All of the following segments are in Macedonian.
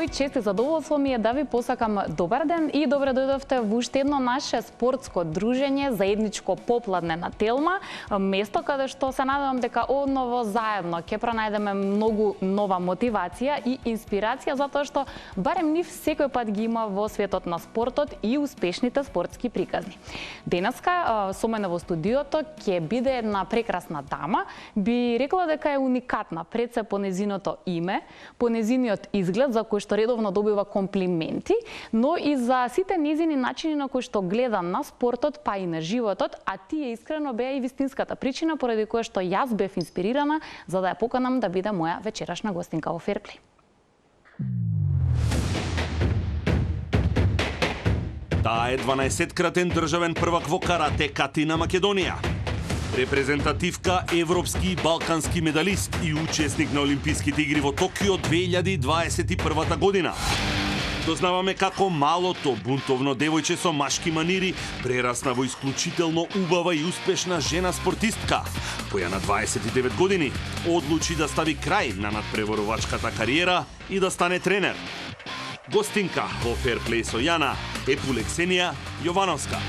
Здраво и чест и задоволство ми е да ви посакам добар ден и добре дојдовте во уште едно наше спортско дружење, заедничко попладне на Телма, место каде што се надевам дека одново заедно ќе пронајдеме многу нова мотивација и инспирација, затоа што барем нив секој пат ги има во светот на спортот и успешните спортски приказни. Денеска со мене во студиото ќе биде една прекрасна дама, би рекла дека е уникатна пред се по незиното име, по незиниот изглед за кој што редовно добива комплименти, но и за сите незини начини на кои што гледа на спортот, па и на животот, а тие искрено беа и вистинската причина поради која што јас бев инспирирана за да ја поканам да биде моја вечерашна гостинка во Ферплей. Таа е 12-кратен државен првак во карате кати на Македонија. Репрезентативка, европски и балкански медалист и учесник на Олимписките игри во Токио 2021 година. Дознаваме како малото, бунтовно девојче со машки манири прерасна во исклучително убава и успешна жена спортистка, која на 29 години одлучи да стави крај на надпреварувачката кариера и да стане тренер. Гостинка во Ферплей со Јана е Пулексенија Јовановска.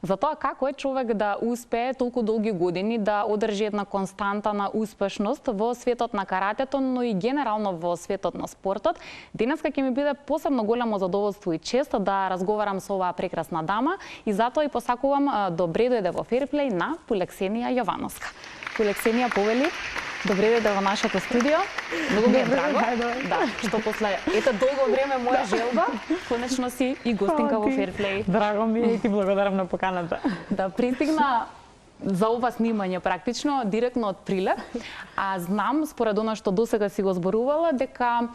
За тоа како е човек да успее толку долги години да одржи една константа на успешност во светот на каратето, но и генерално во светот на спортот, денеска ќе ми биде посебно големо задоволство и чест да разговарам со оваа прекрасна дама и затоа и посакувам добре дојде во Ферплей на Пулексенија Јовановска. Пулексенија, повели, добре дојде во нашето студио. Многу ми е драго. Да, што после долго време моја желба, конечно си и гостинка во Ферплей. Драго ми е и ти благодарам на поканата. Да, пристигна за ова снимање практично директно од Прилеп, а знам според она што досега си го зборувала дека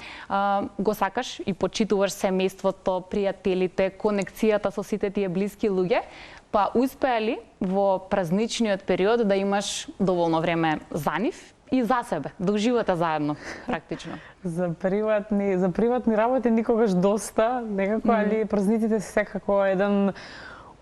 го сакаш и почитуваш семејството, пријателите, конекцијата со сите тие блиски луѓе, па успеа ли во празничниот период да имаш доволно време за нив и за себе, да уживате заедно практично? За приватни работи никогаш доста, некако, али празниците се секако еден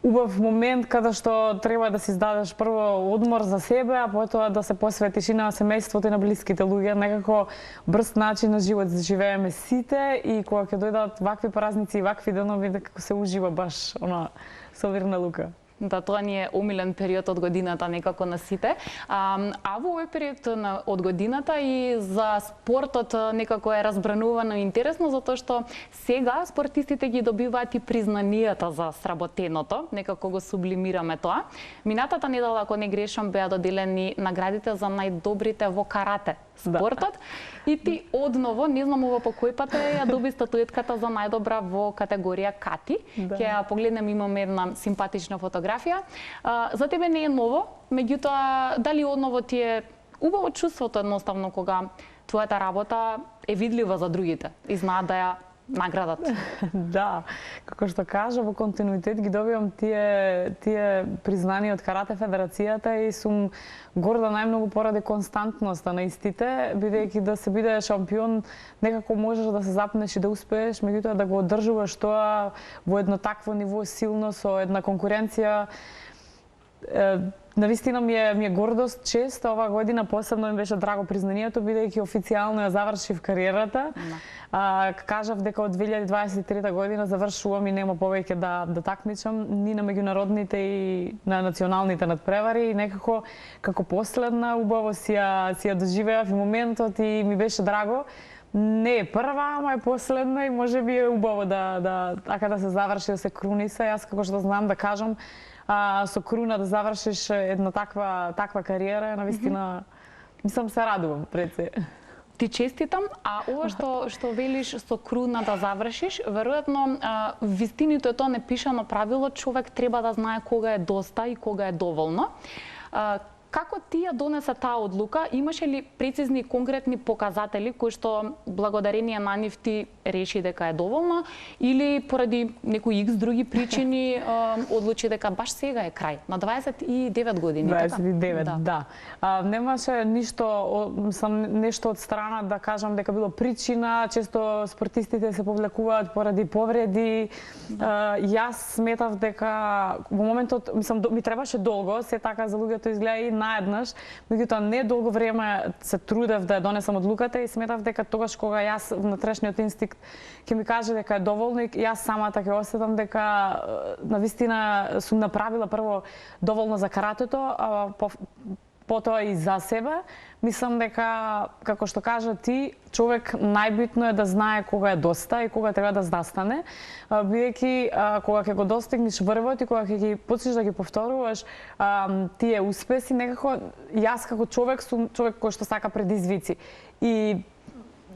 убав момент каде што треба да си издадеш прво одмор за себе, а потоа да се посветиш и на семејството и на блиските луѓе. Некако брз начин на живот живееме сите и кога ќе дојдат вакви празници и вакви денови, дека се ужива баш со вирна лука. Да, тоа ни е омилен период од годината некако на сите. А во овој период од годината и за спортот некако е разбранувано и интересно, затоа што сега спортистите ги добиваат и признанијата за сработеното, некако го сублимираме тоа. Минатата недела, ако не грешам, беа доделени наградите за најдобрите во карате спортот. И ти одново, не знам ова по кој пат ја доби статуетката за најдобра во категорија кати. Ќе ја погледнем, имаме една симпатична фотографија. За тебе не е ново, меѓутоа дали одново ти е убаво чувството едноставно кога твојата работа е видлива за другите и знаат да ја наградат? Да, како што кажа, во континуитет ги добивам тие признани од Карате Федерацијата и сум горда најмногу поради константноста на истите, бидејќи да се биде шампион, некако можеш да се запнеш и да успееш, меѓутоа да го одржуваш тоа во едно такво ниво силно со една конкуренција. Навистина ми е гордост, чест. Оваа година посебно ми беше драго признанието, бидејќи официјално ја завршив кариерата. Кажав дека од 2023 година завршувам и нема повеќе да такмичам ни на меѓународните и на националните надпревари и некако како последна убаво си ја доживеав и моментот и ми беше драго. Не е прва, ама е последна и можеби е убаво да се заврши, да се круниса. Јас како што знам да кажам, со круна да завршиш една таква кариера, навистина мислам се радувам пред се. Ти честитам, а ова што велиш со круна да завршиш, веројатно вистинито е тоа непишано правило, човек треба да знае кога е доста и кога е доволно. Како ти ја донесе таа одлука? Имаше ли прецизни и конкретни показатели кои што благодарение на нив ти реши дека е доволно или поради некои X други причини одлучи дека баш сега е крај на 29 години? 29, да. Немаше нешто од страна да кажам дека било причина, често спортистите се повлекуваат поради повреди. Јас сметав дека во моментот, ми требаше долго, се така за луѓето изгледа и наеднаш, меѓутоа не долго време се трудев да ја донесам одлуката и сметав дека тогаш кога јас внатрешниот инстинкт ќе ми каже дека е доволно и јас самата ќе осетам дека навистина сум направила прво доволно за каратето, а потоа и за себе. Мислам дека, како што кажа ти, човек најбитно е да знае кога е доста и кога треба да застане, бидејќи кога ќе го достигнеш врвот и кога ќе ги почнеш да ги повторуваш тие успеси, некако јас како човек сум човек кој што сака предизвици. И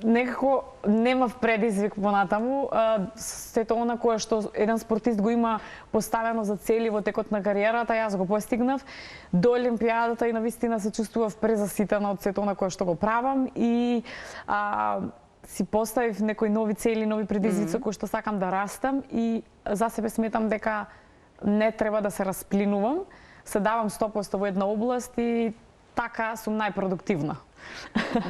некако немав предизвик понатаму, сето она кое што еден спортист го има поставено за цели во текот на кариерата, јас го постигнав до Олимпијадата и навистина се чувствував презаситена од сето она кое што го правам и си поставив некои нови цели, нови предизвици кои што сакам да растам и за себе сметам дека не треба да се расплинувам, се давам 100% во една област и така сум најпродуктивна.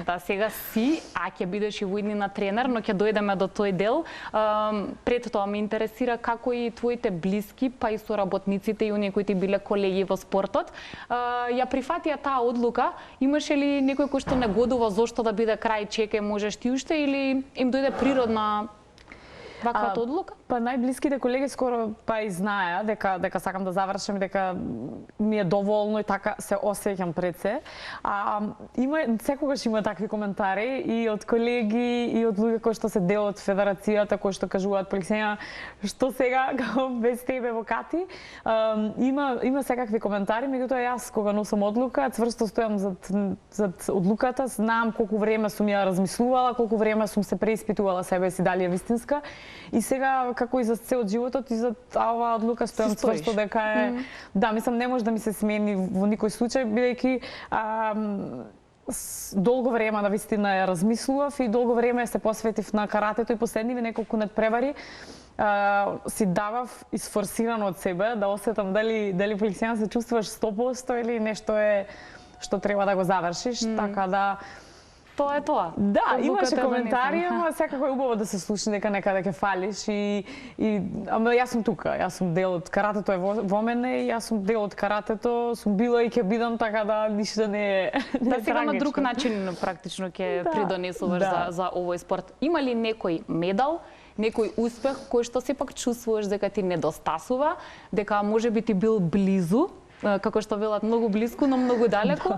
Да, сега си, а ќе бидеш и во иднина тренер, но ќе дојдеме до тој дел. Пред тоа ме интересира како и твоите блиски, па и соработниците и оние кои ти биле колеги во спортот, ја прифатија таа одлука. Имаше ли некој кој што не годува зошто да биде крај, чекај, можеш ти уште, или им дојде природна ваквата одлука? Па најблиските колеги скоро па и знаеа дека сакам да завршам и дека ми е доволно и така се осеќам пред се. Секогаш има такви коментари и од колеги и од луѓе кои што се дел од федерацијата, кои што кажуваат Поликсена, што сега без тебе во Кати. Има секакви коментари, меѓутоа јас кога носам одлука, цврсто стојам зад одлуката, знам колку време сум ја размислувала, колку време сум се преиспитувала себе си дали е вистинска. И сега, како и за цел животот, и за оваа одлука стојам цврсто дека е... Да, мислам, не може да ми се смени во никој случај, бидејќи долго време навистина ја размислував и долго време се посветив на каратето и последниве неколку надпревари си давав изфорсирано од себе да осетам дали Поликсена се чувствуваш 100% или нешто е што треба да го завршиш, така да Тоа е тоа. Да, имаше коментари, ама секако е убаво да се слушне дека некаде ќе фалиш ама јас сум тука, јас сум дел од каратето е во мене и јас сум дел од каратето, сум била и ќе бидам, така да ништо не е Да, сега на друг начин практично ќе придонесуваш за овој спорт. Има ли некој медал, некој успех кој што сепак чувствуваш дека ти недостасува, дека може би ти бил близу, како што велат многу близко, но многу далеко,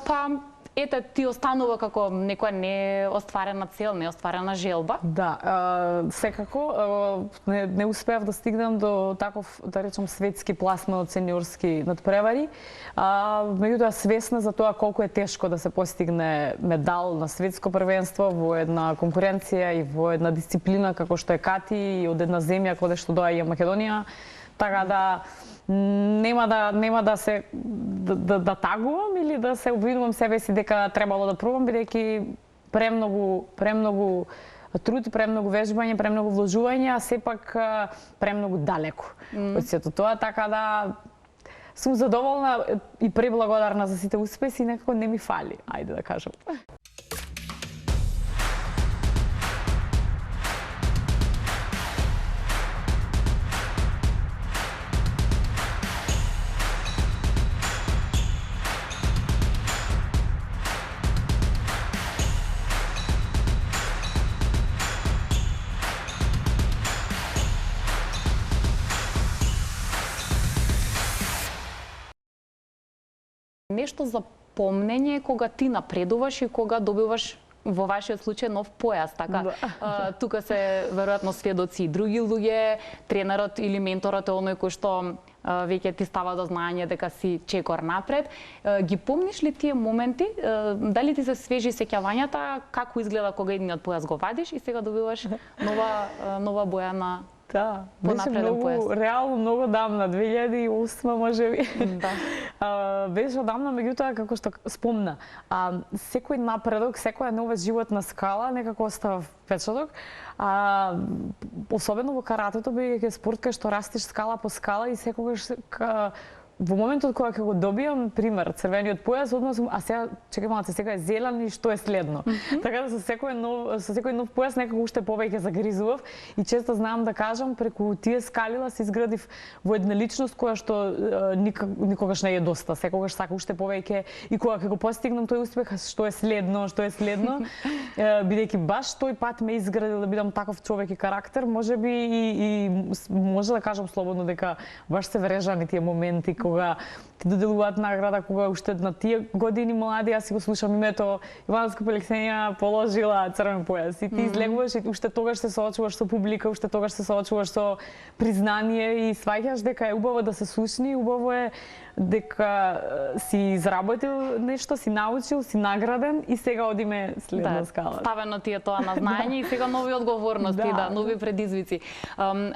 па ете, ти останува како некоја неостварена цел, неостварена желба? Да, секако не успеав да стигнам до таков, да речам, светски пласман од сениорски надпревари. Меѓутоа свесна за тоа колку е тешко да се постигне медал на светско првенство во една конкуренција и во една дисциплина како што е Кати и од една земја каде што доаѓа Македонија. Така да нема да се да тагувам или да се обвинувам себе си дека требало да пробам, бидејќи премногу труд, премногу вежбање, премногу вложување, а сепак премногу далеко од сето тоа, така да сум задоволна и преблагодарна за сите успеси, некако не ми фали, ајде да кажам. Нешто за помнење кога ти напредуваш и кога добиваш во вашиот случај нов појас, така? Тука се веројатно сведоци и други луѓе, тренерот или менторот е оној кој што веќе ти става до знаење дека си чекор напред. Ги помниш ли тие моменти? Дали ти се свежи сеќавањата како изгледа кога едниот појас го вадиш и сега добиваш нова боја на Да, беше многу, реално многу давна, 2008 можеби. Да. Беше одамна, меѓутоа како што спомна, секој напредок, секоја нова животна скала некако остава впечаток. Особено во каратето, бидејќи е спорт кај што растеш скала по скала и секогаш во моментот кога ќе го добијам, пример, црвениот појас, одма сум, а сега чекај малце, сега е зелен и што е следно. Така да со секој нов појас некако уште повеќе загризував и често знам да кажам преку тие скалила се изградив во една личност која што никогаш не е доста, секогаш сака уште повеќе и кога ќе го постигнам тој успех, што е следно, бидејќи баш тој пат ме изградил да бидам таков човек и карактер, можеби и може да кажам слободно дека баш се врежани тие моменти кога ти доделуваат награда, кога уште на тие години млади, јас си го слушам името Ивана Скопелексенија положила црвен појас и ти излегуваш и уште тогаш се соочуваш со публика, уште тогаш се соочуваш со признание и сваќаш дека е убаво да се слушни, убаво е дека си изработил нешто, си научил, си награден и сега одиме следна скала. Ставено ти е тоа на знаење и сега нови одговорности, нови предизвици.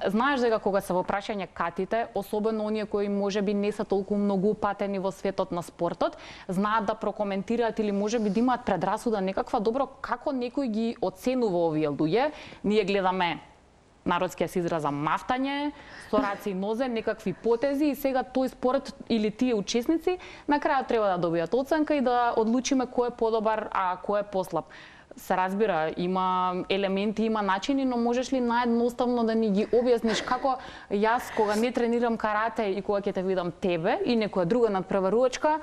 Знаеш дека кога се во прашање катите, особено оние кои можеби не се толку многу упатени во светот на спортот, знаат да прокоментираат или можеби да имаат предрасуда некаква добро како некој ги оценува овие луѓе. Ние гледаме народскиот се израза мафтање, со раце и нозе, некакви потези и сега тој спорт или тие учесници на крајот треба да добијат оценка и да одлучиме кој е подобар, а кој е послаб. Се разбира, има елементи, има начини, но можеш ли наедноставно да ни ги објасниш како јас кога не тренирам карате и кога ќе те видам тебе и некоја друга надпреварувачка,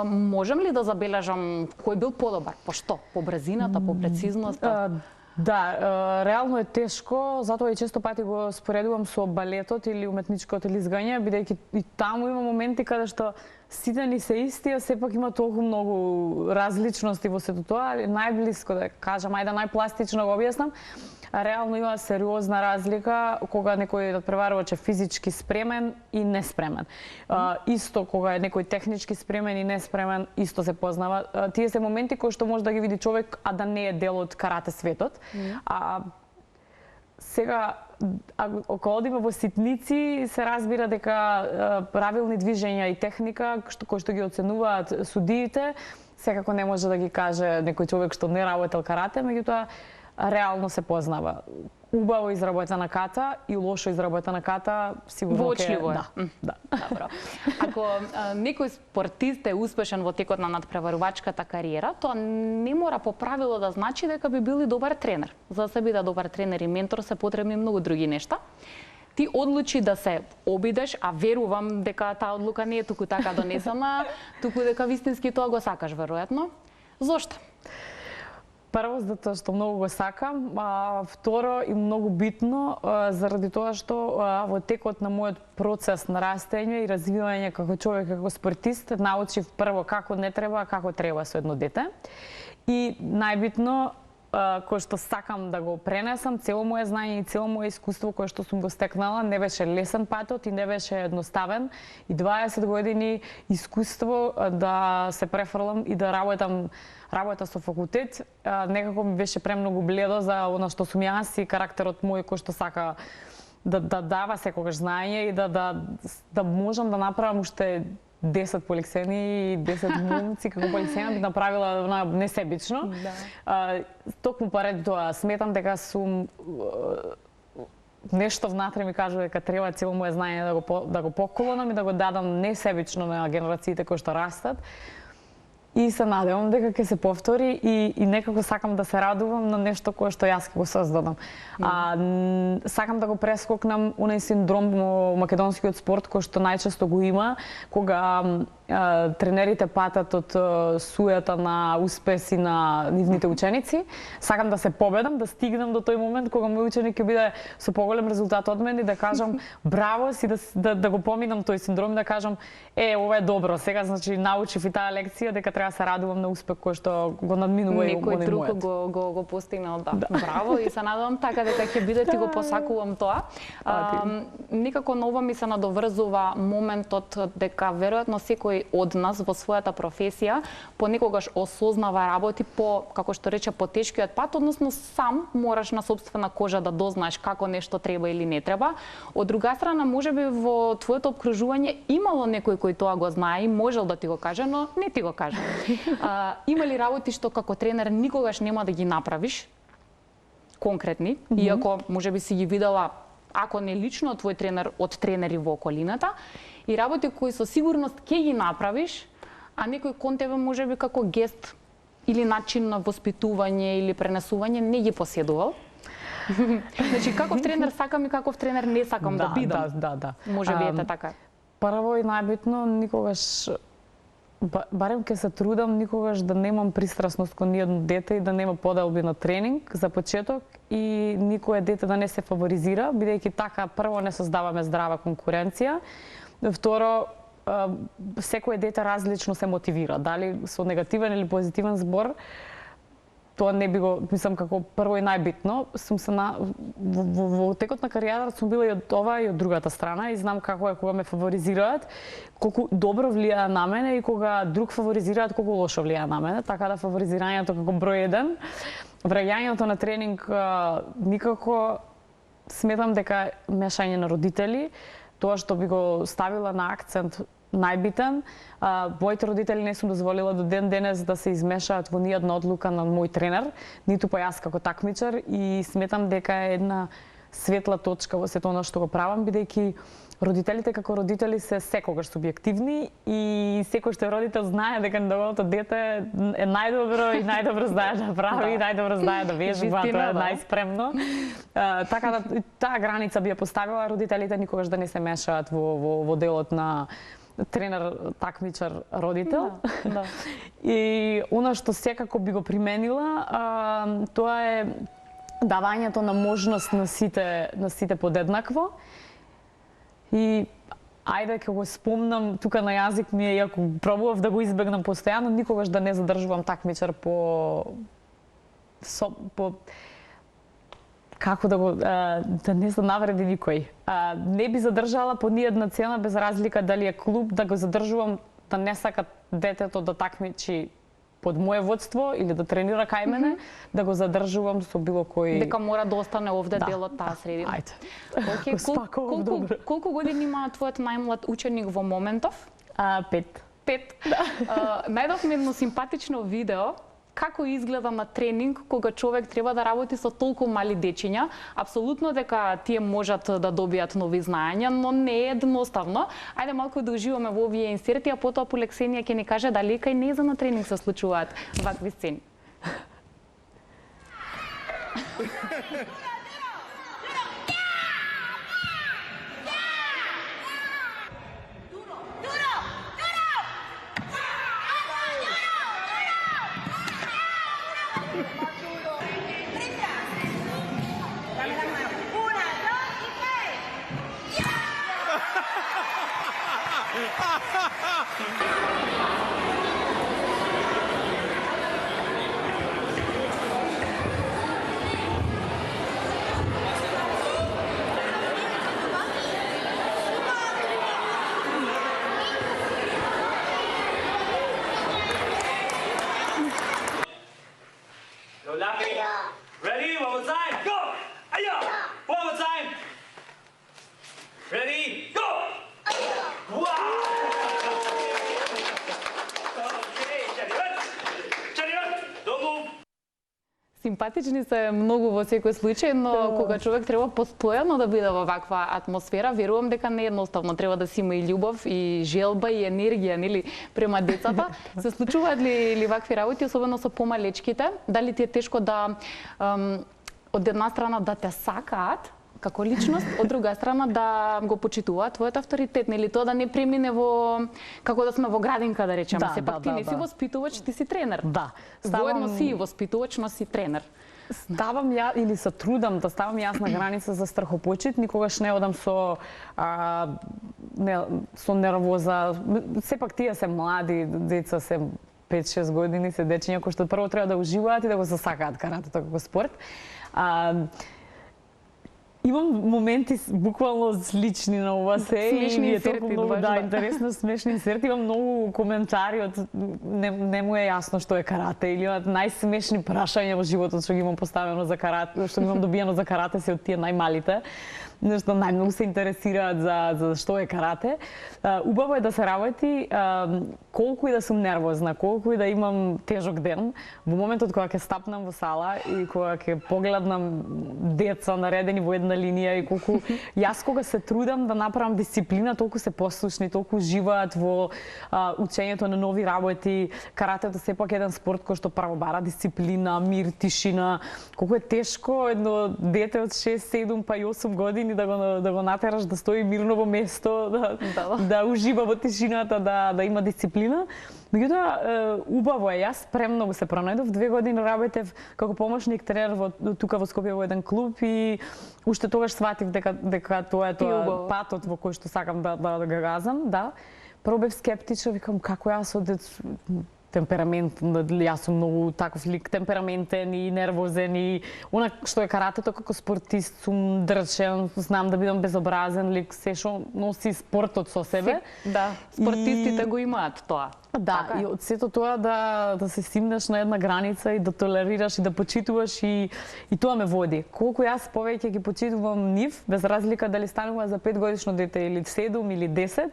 можам ли да забележам кој бил подобар? По што? По брзината, по прецизноста? Да, реално е тешко, затоа и често пати го споредувам со балетот или уметничкото лизгање, бидејќи и таму има моменти каде што сите ни се исти, а сепак има толку многу различности во сето тоа, најблиско да кажам, ајде најпластично го објаснам. Реално има сериозна разлика кога некој надпреварувач е физички спремен и неспремен. Исто кога е некој технички спремен и неспремен, исто се познава. Тие се моменти кои што може да ги види човек, а да не е дел од карате светот. Сега, ако одиме во ситници, се разбира дека правилни движења и техника, кои што ги оценуваат судиите, секако не може да ги каже некој човек што не работел карате, меѓутоа реално се познава. Убаво изработена ката и лошо изработена ката сигурно воочливо е. Да. Добро. Ако некој спортист е успешен во текот на надпреварувачката кариера, тоа не мора по правило да значи дека би бил и добар тренер. За да се биде добар тренер и ментор се потребни многу други нешта. Ти одлучи да се обидеш, а верувам дека таа одлука не е туку така донесена, туку дека вистински тоа го сакаш веројатно. Зошто? Прво, затоа што многу го сакам, второ и многу битно, заради тоа што во текот на мојот процес на растење и развивање како човек, како спортист, научив прво како не треба, а како треба со едно дете. И најбитно, кој што сакам да го пренесам, цело моје знаење и цело моје искуство кое што сум го стекнала, не беше лесен патот и не беше едноставен. И 20 години искуство да се префрлам и да работа со факултет, некако ми беше премногу бледо за она што сум јас и карактерот мој кој што сака да дава секогаш знаење и да можам да направам уште 10 Полексени и 10 момци како Полексена би направила несебично. Токму поради тоа сметам дека сум нешто внатре ми кажува дека треба цело моје знаење да го поколонам и да го дадам несебично на генерациите кои што растат. И се надевам дека ќе се повтори и некако сакам да се радувам на нешто кое што јас ќе го создадам. Сакам да го прескокнам онај синдром во македонскиот спорт кој што најчесто го има, кога тренерите патат од суета на успеси на нивните ученици. Сакам да се победам, да стигнам до тој момент кога мој ученик ќе биде со поголем резултат од мене и да кажам браво си, да го поминам тој синдром и да кажам ова е добро, сега значи научив и таа лекција дека треба да се радувам на успех кој што го надминува и некој друг го постигнал, да. Браво и се надевам така дека ќе биде ти го посакувам тоа. Некако на ова ми се надоврзува моментот дека веројатно секој од нас во својата професија понекогаш осознава работи по, како што рече, по тешкиот пат, односно сам мораш на сопствена кожа да дознаеш како нешто треба или не треба. Од друга страна, можеби во твоето опкружување имало некој кој тоа го знае и можел да ти го каже, но не ти го каже. Има ли работи што како тренер никогаш нема да ги направиш, конкретни, иако можеби си ги видела ако не лично твој тренер, од тренери во околината, и работи кои со сигурност ќе ги направиш, а некој кон тебе можеби како гест или начин на воспитување или пренесување не ги поседувал. Значи, каков тренер сакам и каков тренер не сакам да бидам. Да. Може би ете така. Прво и најбитно, никогаш, барем ке се трудам, никогаш да немам пристрасност кон ниедно дете и да нема поделби на тренинг за почеток и никое дете да не се фаворизира, бидејќи така прво не создаваме здрава конкуренција, второ секое дете различно се мотивира, дали со негативен или позитивен збор, тоа не би го, мислам, како прво и најбитно, сум се во текот на кариерата сум била и од ова и од другата страна и знам како е кога ме фаворизираат, колку добро влијае на мене и кога друг фаворизираат колку лошо влијае на мене, така да фаворизирањето како број 1, враќањето на тренинг никако сметам дека мешање на родители, тоа што би го ставила на акцент најбитен. Моите родители не сум дозволила до ден денес да се измешаат во ниједна одлука на мој тренер, ниту па јас како такмичар, и сметам дека е една светла точка во сето она што го правам, бидејќи родителите како родители се секогаш субјективни и секој што е родител знае дека неговото дете е најдобро и најдобро знае да прави, најдобро знае да вежба, тоа е најспремно. Така да таа граница би ја поставила, родителите никогаш да не се мешаат во делот на тренер, такмичар, родител. Да. И она што секако би го применила, тоа е давањето на можност на сите подеднакво. И ајде ќе го спомнам, тука на јазик ми е, иако пробував да го избегнам постојано, никогаш да не задржувам такмичар по како да не се навреди никој. Не би задржала по ниедна цена, без разлика дали е клуб, да го задржувам, да не сака детето да такмичи под моје водство или да тренира кај мене, да го задржувам со било кој... Дека мора да остане овде дел од таа средина. Ајде. Колку години има твојот најмлад ученик во моментов? 5. 5. Најдовме едно симпатично видео како изгледа на тренинг кога човек треба да работи со толку мали дечиња. Апсолутно дека тие можат да добијат нови знаења, но не е едноставно. Ајде малку да уживаме во овие инсерти, а потоа Полексенија ќе ни каже дали кај нејза на тренинг се случуваат вакви сцени. Ready? One more time. Go! Aya! One more time. Ready? Go! Wow! Okay, Chariot! Don't move. Симпатични се многу во секој случај, но кога човек треба постојано да биде во ваква атмосфера, верувам дека не е едноставно, треба да си има и љубов, и желба, и енергија, нели, према децата. Се случуваат ли вакви работи, особено со помалечките? Дали ти е тешко да од една страна да те сакаат како личност, од друга страна да го почитуваат твојот авторитет, нели, тоа да не премине во како да сме во градинка, да речеме. Сепак ти не си воспитувач, ти си тренер. Да. Воедно си воспитувач, но си тренер. Ставам ја или се трудам да ставам јасна граница за страхопочит, никогаш не одам со нервоза. Сепак тие се млади деца, се 5-6 години, се дечиња кои што прво треба да уживаат и да го засакаат каратето како спорт. Имам моменти буквално слични на ова се и ми е толку многу интересно, смешни инсерти. Имам многу коментари од не му е јасно што е карате или имаат најсмешни прашања во животот што ги имам поставено за карате, што ги имам добиено за карате се од тие најмалите. нешто најмногу се интересираат за што е карате. Убаво е да се работи, колку и да сум нервозна, колку и да имам тежок ден, во моментот кога ќе стапнам во сала и кога ќе погледнам деца наредени во една линија и колку јас кога се трудам да направам дисциплина, толку се послушни, толку живеат во учењето на нови работи. Каратето сепак е еден спорт кој што право бара дисциплина, мир, тишина. Колку е тешко едно дете од 6, 7 па и 8 години да го натераш да стои мирно во место, да ужива во тишината, да има дисциплина. Меѓутоа, убаво е, јас премногу се пронајдов. 2 години работев како помошник тренер тука во Скопје во еден клуб и уште тогаш сватив дека тоа е патот во кој што сакам да го газам, да. Прво бев скептична, викам како јас од темперамент, јас сум многу таков лик, темпераментен и нервозен и она што е каратето како спортист сум дрчен, знам да бидам безобразен лик, се што носи спортот со себе. Да, спортистите го имаат тоа. Да, и од сето тоа да се стигнеш на една граница и да толерираш и да почитуваш и тоа ме води. Колку јас повеќе ги почитувам нив, без разлика дали станува за 5 годишно дете или 7 или 10,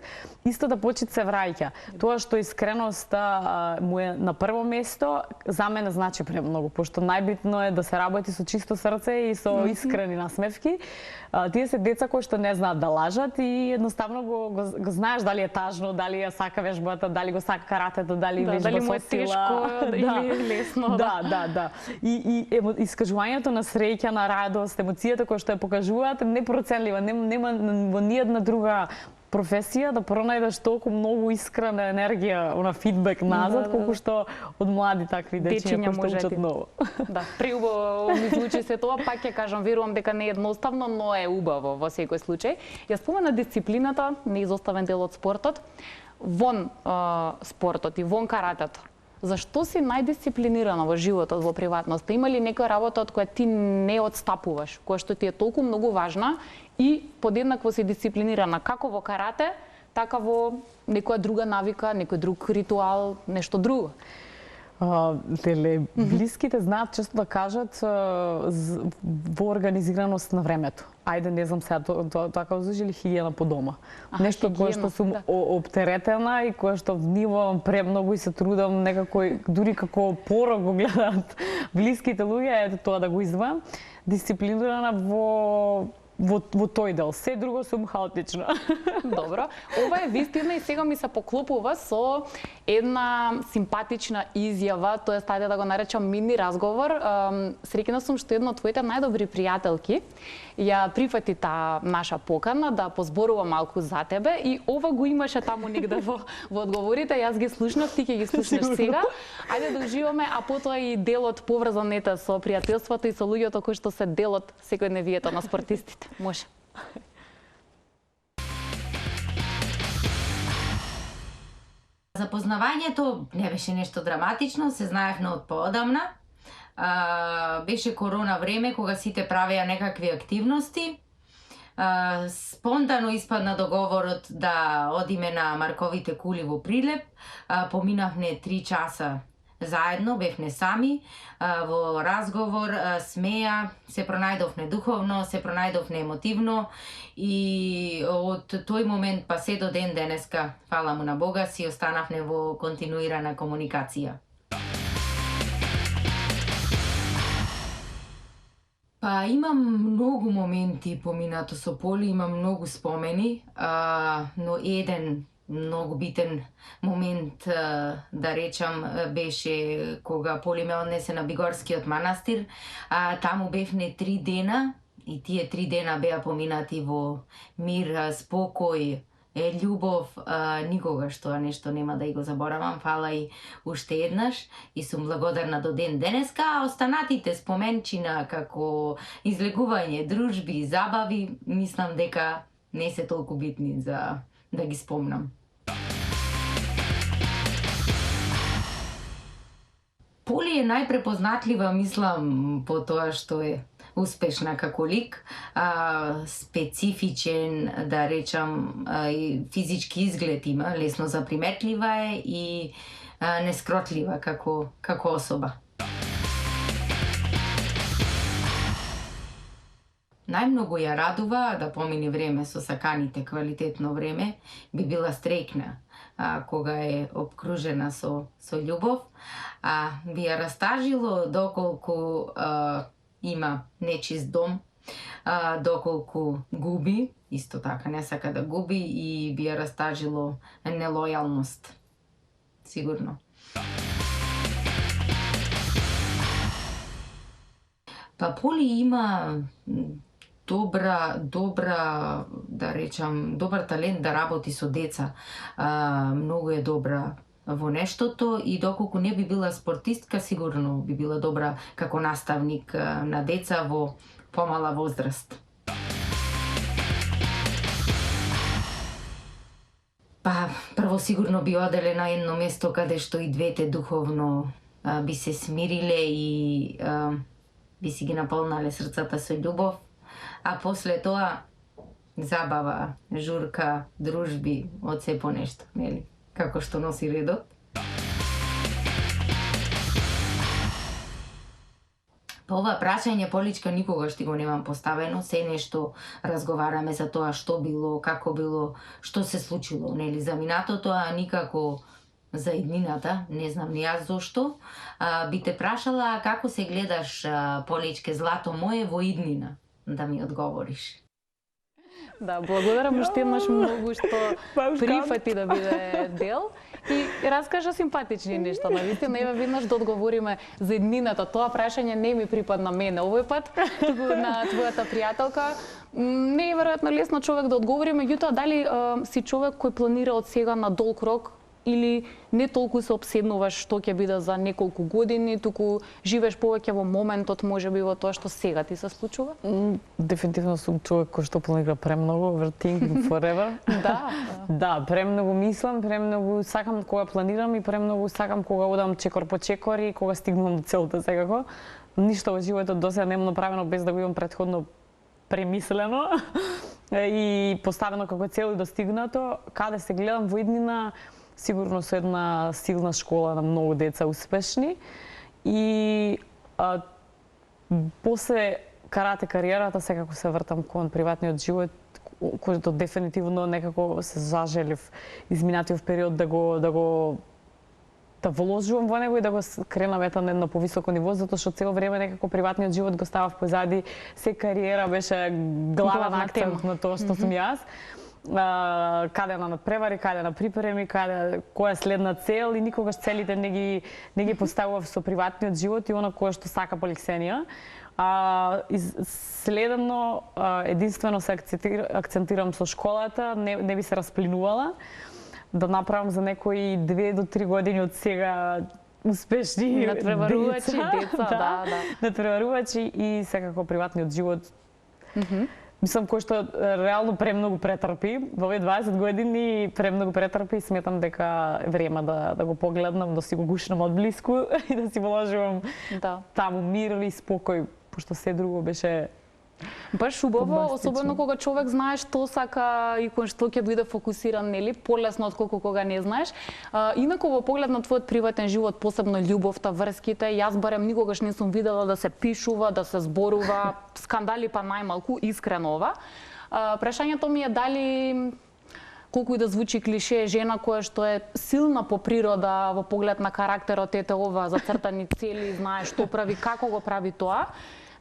исто да почит се враќа. Тоа што искреноста му е на прво место, за мене значи премногу, пошто најбитно е да се работи со чисто срце и со искрени насмевки. Тие се деца кои што не знаат да лажат и едноставно го знаеш дали е тажно, дали ја сака вежбата, дали го сака каратето, дали вежба му е со сила. тешко или лесно. Да. И искажувањето на среќа, на радост, емоцијата која што ја покажуваат е непроценлива. Нема во ниедна друга професија да пронајдеш толку многу искрена енергија, она фидбек назад, колку што од млади такви дечиња кои што учат ново. Да, преубаво ми звучи се тоа, пак ќе кажам, верувам дека не е едноставно, но е убаво во секој случај. Ја спомена дисциплината, неизоставен дел од спортот. Вон спортот и вон каратето. Зашто си најдисциплинирана во животот, во приватноста? Има ли некоја работа од која ти не отстапуваш, која што ти е толку многу важна и подеднакво си дисциплинирана како во карате, така во некоја друга навика, некој друг ритуал, нешто друго? Блиските знаат често да кажат во организираност на времето. Ајде, не знам сега, тоа кажеш или хигиена по дома. Нешто кое што сум оптеретена и кое што внивам премногу и се трудам некако, дури како порок го гледаат блиските луѓе, ето тоа да го издвојам. Дисциплинирана во тој дел. Се друго сум хаотична. Добро. Ова е вистина и сега ми се поклопува со една симпатична изјава, тоа е да го наречам мини разговор. Среќна сум што една од твоите најдобри пријателки ја прифати таа наша покана да позборува малку за тебе и ова го имаше таму негде во одговорите. Јас ги слушнав, ти ќе ги слушнеш сега. Ајде да уживаме, а потоа и делот поврзан со пријателството и со луѓето кои што се дел од секојдневието на спортистите. Може. Запознавањето не беше нешто драматично, се знаевме од поодамна. Беше корона време, кога сите правеа некакви активности. Спонтано испадна договорот да одиме на Марковите кули во Прилеп. Поминавме 3 часа заедно, бевме сами, во разговор, смеја, се пронајдовме духовно, се пронајдовме емотивно и од тој момент па се до ден денеска, фала му на Бога, си останавме во континуирана комуникација. Па имам многу моменти поминато со Поли, имам многу спомени, но еден многу битен момент, да речам, беше кога Поли ме однесе на Бигорскиот манастир. Таму бевме 3 дена и тие 3 дена беа поминати во мир, спокој, љубов, никогаш тоа нешто нема да и го заборавам. Фала и уште еднаш и сум благодарна до ден денеска, а останатите споменчина како излегување, дружби, забави, мислам дека не се толку битни за да ги спомнам. Поли е најпрепознатлива, мислам, по тоа што е успешна како лик, специфичен, да речам, физички изглед има, лесно заприметлива е и нескротлива како особа. најмногу ја радува да помине време со саканите, квалитетно време, би била стрекна, кога е обкружена со љубов, би ја растажило доколку има нечист дом, доколку губи, исто така не сака да губи, и би ја растажило нелојалност. Сигурно. Па Поли има добра, да речам, добар талент да работи со деца. Многу е добра во нештото и доколку не би била спортистка, сигурно би била добра како наставник на деца во помала возраст. Па, прво сигурно би оделе на едно место каде што и двете духовно би се смириле и би си ги наполнале срцата со љубов, а после тоа забава, журка, дружби, од се по нешто, нели? Како што носи редот. Па ова прашање, Поличка, никогаш ти го немам поставено, се нешто разговараме за тоа што било, како било, што се случило, нели, за минатото, а никако за иднината, не знам ни јас зошто. Би те прашала како се гледаш, Поличке, злато мое, во иднина, да ми одговориш. Да, благодарам уште еднаш многу што прифати да биде дел и раскажа симпатични нешта. Навистина, еве веднаш да одговориме за иднината. Тоа прашање не ми припадна мене овој пат, туку на твојата пријателка. Не е веројатно лесно човек да одговори, меѓутоа дали си човек кој планира од сега на долг рок или не толку се обседнуваш што ќе биде за неколку години, туку живееш повеќе во моментот, можеби во тоа што сега ти се случува? Дефинитивно сум човек кој што планира премногу, overthinking forever. Да, премногу мислам, премногу сакам кога планирам и премногу сакам кога одам чекор по чекор и кога стигнувам до целта секако. Ништо во животот досега не е направено без да го имам претходно премислено и поставено како цел и достигнато. Каде се гледам во иднина, сигурно со една силна школа на многу деца успешни и после карате кариерата секако се вртам кон приватниот живот, којто дефинитивно некако се зажелив изминатиот период да вложувам во него и да го кренам на едно повисоко ниво, затоа што цело време некако приватниот живот го ставав позади, се кариера беше главна акцент на тоа што сум јас. Каде на надпревари, каде на припреми, која е следна цел и никогаш целите не ги поставував со приватниот живот и она кое што сака Поликсенија. Следно, единствено се акцентирам со школата, не би се расплинувала, да направам за некои 2 до 3 години од сега успешни надпреварувачи деца, надпреварувачи и секако приватниот живот. Мислам, кој што реално премногу претрпи, во овие 20 години премногу претрпи и сметам дека е време да го погледнам, да си го гушнам од блиску и да си вложувам таму мир и спокој, пошто се друго беше баш убаво, особено кога човек знае што сака и кон што ќе биде фокусиран, нели, полесно отколку кога не знаеш. Инаку во поглед на твојот приватен живот, посебно љубовта, врските, јас барем никогаш не сум видела да се пишува, да се зборува, скандали па најмалку, искрено ова. Прашањето ми е дали колку и да звучи клише, жена која што е силна по природа во поглед на карактерот, ете ова зацртани цели, знае што прави, како го прави тоа.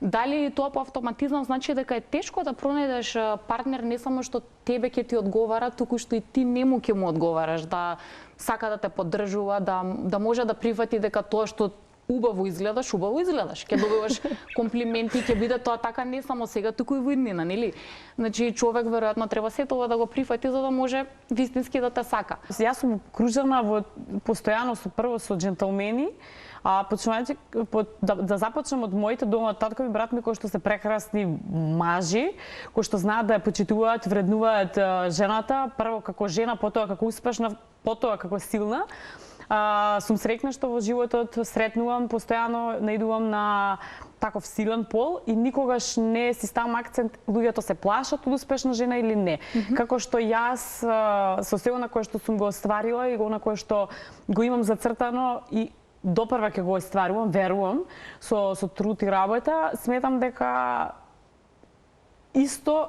Дали тоа по автоматизам значи дека е тешко да пронајдеш партнер не само што тебе ќе ти одговара, туку што и ти нему ќе му одговараш, да сака да те поддржува, да може да прифати дека тоа што убаво изгледаш, ќе добиваш комплименти, ќе биде тоа така не само сега, туку и во иднина, нели? Значи човек веројатно треба сето ова да го прифати за да може вистински да те сака. Јас сум окружена постојано прво со џентълмени, почнувајќи да започнем од моите дома, татко ми, брат ми, кои што се прекрасни мажи, кои што знаат да ја почитуваат, вреднуваат жената, прво како жена, потоа како успешна, потоа како силна. Сум среќна што во животот сретнувам, постојано наидувам на таков силен пол и никогаш не си ставам акцент луѓето се плашат од успешна жена или не. Како што јас со сего на кое што сум го остварила и го на кое што го имам зацртано и допрва ќе го остварувам, верувам, со труд и работа, сметам дека исто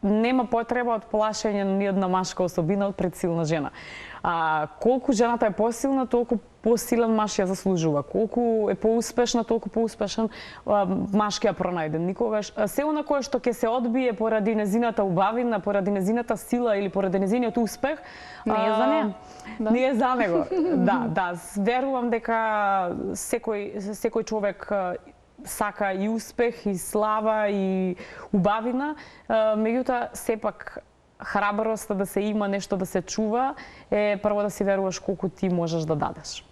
нема потреба од плашење на ниедна машка особина од пред силна жена. Колку жената е посилна, толку посилен маж ја заслужува. Колку е поуспешна, толку поуспешен маж ќе ја пронајде. Никогаш се она кое што ќе се одбие поради незината убавина, поради незината сила или поради незиниот успех, не е за неа. Да. Не е за него. Да. Верувам дека секој човек сака и успех, и слава, и убавина, меѓутоа сепак храброста да се има, нешто да се чува, е прво да си веруваш колку ти можеш да дадеш.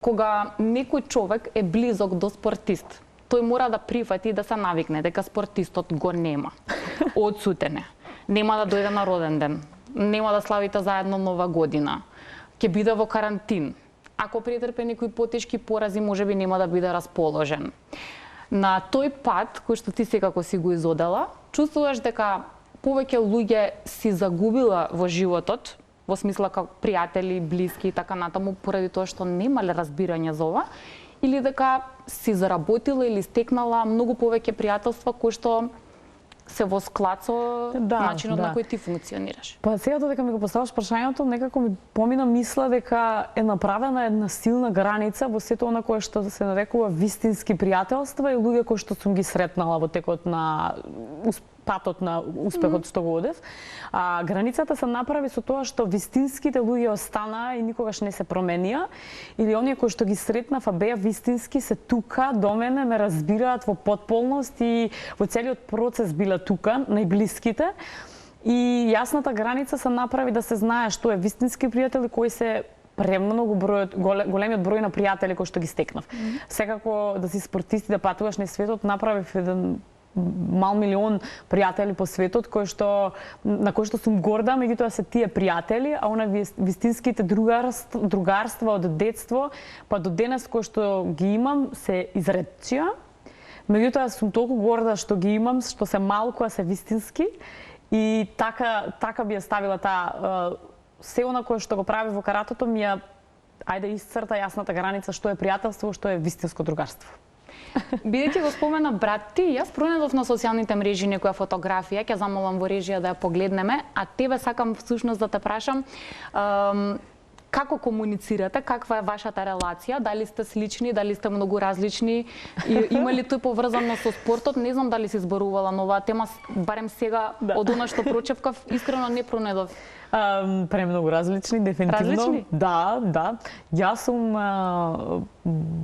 Кога некој човек е близок до спортист, тој мора да прифати и да се навикне дека спортистот го нема. Одсутен е. Нема да дојде на роден ден. Нема да славите заедно Нова година. Ќе биде во карантин. Ако претрпе некои потешки порази, можеби нема да биде расположен. На тој пат, кој што ти секако си го изодела, чувствуваш дека повеќе луѓе си загубила во животот, во смисла како пријатели, блиски и така натаму, поради тоа што немале разбирање за ова, или дека си заработила или стекнала многу повеќе пријателства кои што се во склад со начинот на кој ти функционираш. Па сега додека ми го поставаш прашањето, некако ми помина мисла дека е направена една силна граница во сето она кое што се нарекува вистински пријателства и луѓе кои што сум ги сретнала во текот на патот на успехот што го одев. Границата се направи со тоа што вистинските луѓе останаа и никогаш не се променија, или оние кои што ги сретнав, а беа вистински, се тука до мене, ме разбираат во потполност и во целиот процес била тука, најблиските. И јасната граница се направи да се знае што е вистински пријател и кои се премногу големиот број на пријатели кои што ги стекнав. Секако да си спортист и да патуваш на светот, направив еден мал милион пријатели по светот на кои што сум горда, меѓутоа се тие пријатели, а она вистинските другарства од детство па до денес кои што ги имам се изредчија. Меѓутоа сум толку горда што ги имам, што се малку, а се вистински, и така би ја ставила таа се она кое што го прави во каратото ми ја исцрта јасната граница што е пријателство, што е вистинско другарство. Бидејќи го спомена брат ти, јас пронедов на социјалните мрежи некоја фотографија, ќе замолам во режија да ја погледнеме, а тебе сакам всушност да те прашам како комуницирате, каква е вашата релација, дали сте слични, дали сте многу различни, има ли тој поврзано со спортот? Не знам дали си зборувала на оваа тема, барем сега од она што прочевкав, искрено не пронедов. Премногу различни, дефинитивно. Различни? Да. Јас сум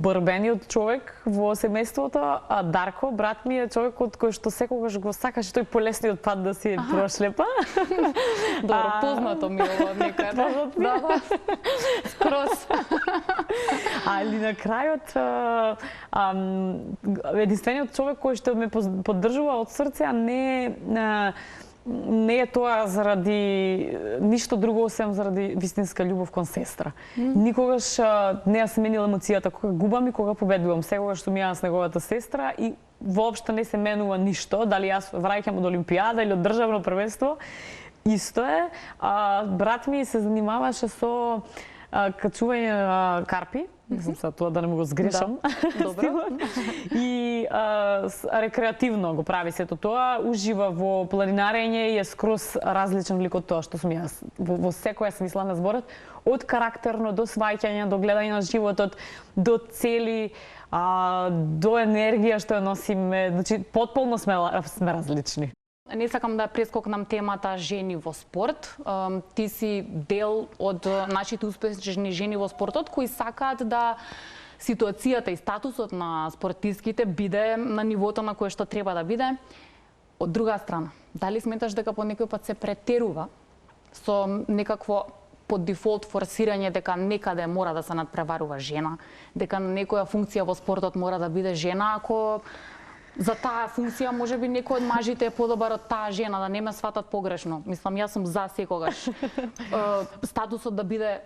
борбениот човек во семејството, а Дарко, брат ми, е човекот кој што секогаш го сакаше тој полесниот пат да си прошлепа. Добро, познато ми е ова некаде. Да. Скрос. Али на крајот, единствениот човек кој што ме поддржува од срце, а не е тоа заради ништо друго освен заради вистинска љубов кон сестра. Никогаш не ја сменила емоцијата кога губам и кога победувам. Секогаш сум јас неговата сестра и воопшто не се менува ништо, дали јас враќам од олимпијада или од државно првенство. Исто е. Брат ми се занимаваше со качување на карпи. Мислам се тоа да не му го сгрешам. Добро. И рекреативно го прави сето тоа, ужива во планинарење и е скроз различен лик од тоа што сум јас. Во секоја смисла на зборот, од карактерно до сваќање, до гледање на животот, до цели, до енергија што ја носиме, значи потполно сме различни. Не сакам да прескокнам темата жени во спорт. Ти си дел од нашите успешни жени во спортот кои сакаат да ситуацијата и статусот на спортистките биде на нивото на кое што треба да биде. Од друга страна, дали сметаш дека по некој пат се претерува со некакво по дефолт форсирање дека некаде мора да се надпреварува жена, дека на некоја функција во спортот мора да биде жена, ако За таа функција можеби некој од мажите е подобар од таа жена, да не ме сватат погрешно. Мислам, јас сум за секогаш статусот да биде,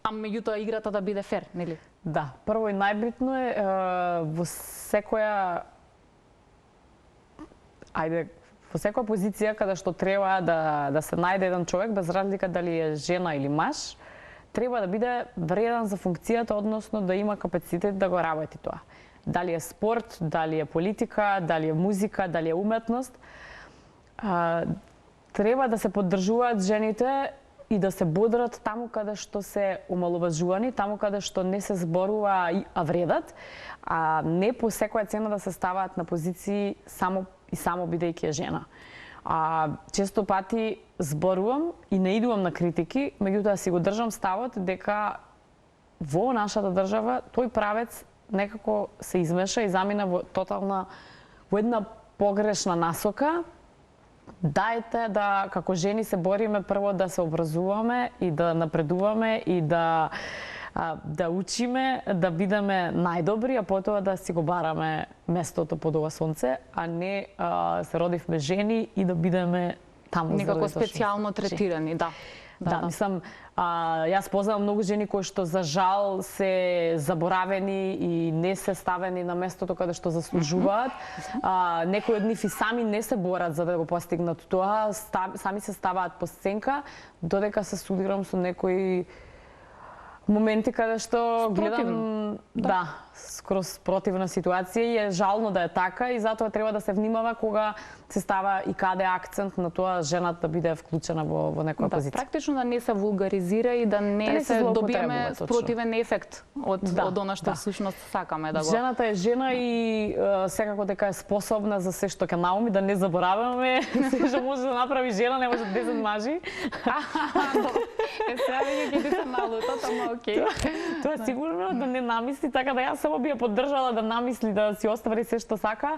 а меѓутоа играта да биде фер, нели? Да, прво и најбитно е во секоја во секоја позиција каде што треба да се најде еден човек, без разлика дали е жена или маж, треба да биде вреден за функцијата, односно да има капацитет да го работи тоа. Дали е спорт, дали е политика, дали е музика, дали е уметност. Треба да се поддржуваат жените и да се бодрат таму каде што се омаловажувани, таму каде што не се зборува, а вредат, а не по секоја цена да се ставаат на позиции само бидејќи е жена. Често пати зборувам и не идувам на критики, меѓутоа си го држам ставот дека во нашата држава тој правец некако се измеша и замина во една погрешна насока. Дајте да, како жени, се бориме прво да се образуваме и да напредуваме и да учиме, да бидеме најдобри, а потоа да си го бараме местото под ова сонце, а не се родивме жени и да бидеме таму некако специјално третирани, да. Да, мислам, јас познавам многу жени кои што за жал се заборавени и не се ставени на местото каде што заслужуваат. Некои од нив и сами не се борат за да го постигнат тоа, сами се ставаат по сценка, додека се судирам со некои моменти каде што гледам скроз противна ситуација и е жално да е така и затоа треба да се внимава кога се става и каде акцент на тоа жената да биде вклучена во некоја позиција. Практично да не се вулгаризира и да не се добиеме спротивен ефект од она што всушност сакаме да го. Жената е жена и секако дека е способна за се што ќе науми, да не забораваме, се што може да направи жена, не може 10 мажи. Сега веќе ќе ти се налутат, ама окей. Тоа е сигурно да не намисли, така да јас само би ја поддржала да намисли, да си оствари се што сака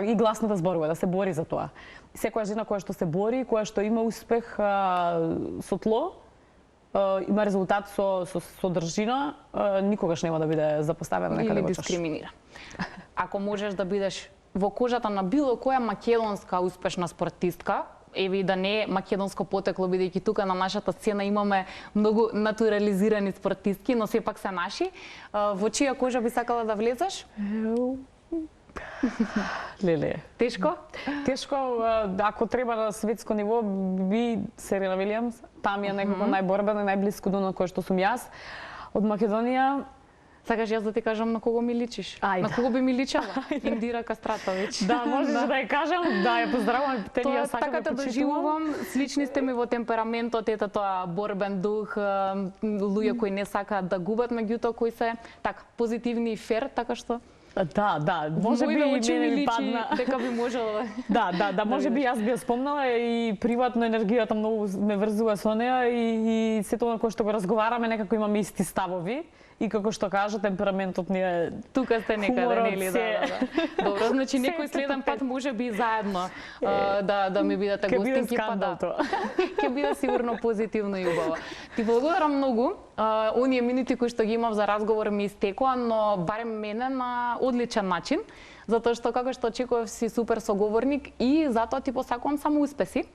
и гласно да зборува, да се бори за тоа. Секоја жена која што се бори, која што има успех со тло, има резултат со држина, никогаш нема да биде запоставена некаде во чаш. Или дискриминира. Ако можеш да бидеш во кожата на било која македонска успешна спортистка, еви да не е македонско потекло, бидејќи тука на нашата сцена имаме многу натурализирани спортистки, но сепак се наши. Во чија кожа би сакала да влезеш? Леле. Тешко? Тешко, ако треба на светско ниво, би Серена Вилијамс. Там е некако најборбена и најблиску до на кој што сум јас. Од Македонија, сакаш јас да ти кажам на кого ми личиш? Ајде. На кого би ми личала? Индира Кастратовиќ. Да, можеш да ја кажам, да ја поздравувам, те ја сакам така да те доживувам, слични сте ми во темпераментот, ете тоа борбен дух, луѓе кои не сакаат да губат, меѓутоа кои се така позитивни и фер, така што Да, може би ми падна дека би можела. Да, може би јас би ја спомнала и приватно енергијата многу ме врзува со неа и сето на кое што го разговараме некако имаме исти ставови. И како што кажа, темпераментот ни е тука сте некаде, нели? Да. Добро, значи некој следен пат може би заедно да ми бидете гостинки, па да. Ќе биде сигурно позитивно и убаво. Ти благодарам многу. Оние минути кои што ги имав за разговор ми истекоа, но барем мене на одличен начин, затоа што како што очекував си супер соговорник и затоа ти посакувам само успеси.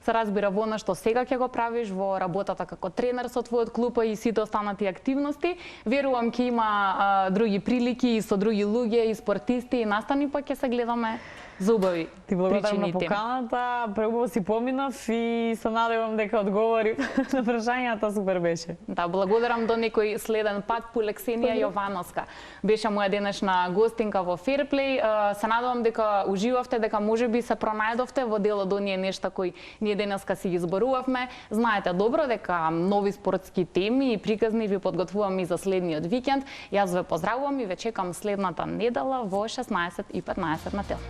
Се разбира во она што сега ќе го правиш, во работата како тренер со твојот клуб и сите останати активности. Верувам ќе има други прилики и со други луѓе и спортисти и настани, па ќе се гледаме за убави причини. Ти благодарам на поканата, преубаво си поминав и се надевам дека одговори на прашањата, супер беше. Да, благодарам до некој следен пат по Лексенија Јовановска. Беше моја денешна гостинка во Fairplay. Се надевам дека уживавте, дека можеби се пронајдовте во дел од оние нешта кои ние денеска си ги зборувавме. Знаете добро дека нови спортски теми и приказни ви подготвувам и за следниот викенд. Јас ве поздравувам и ве чекам следната недела во 16:15 на Телма.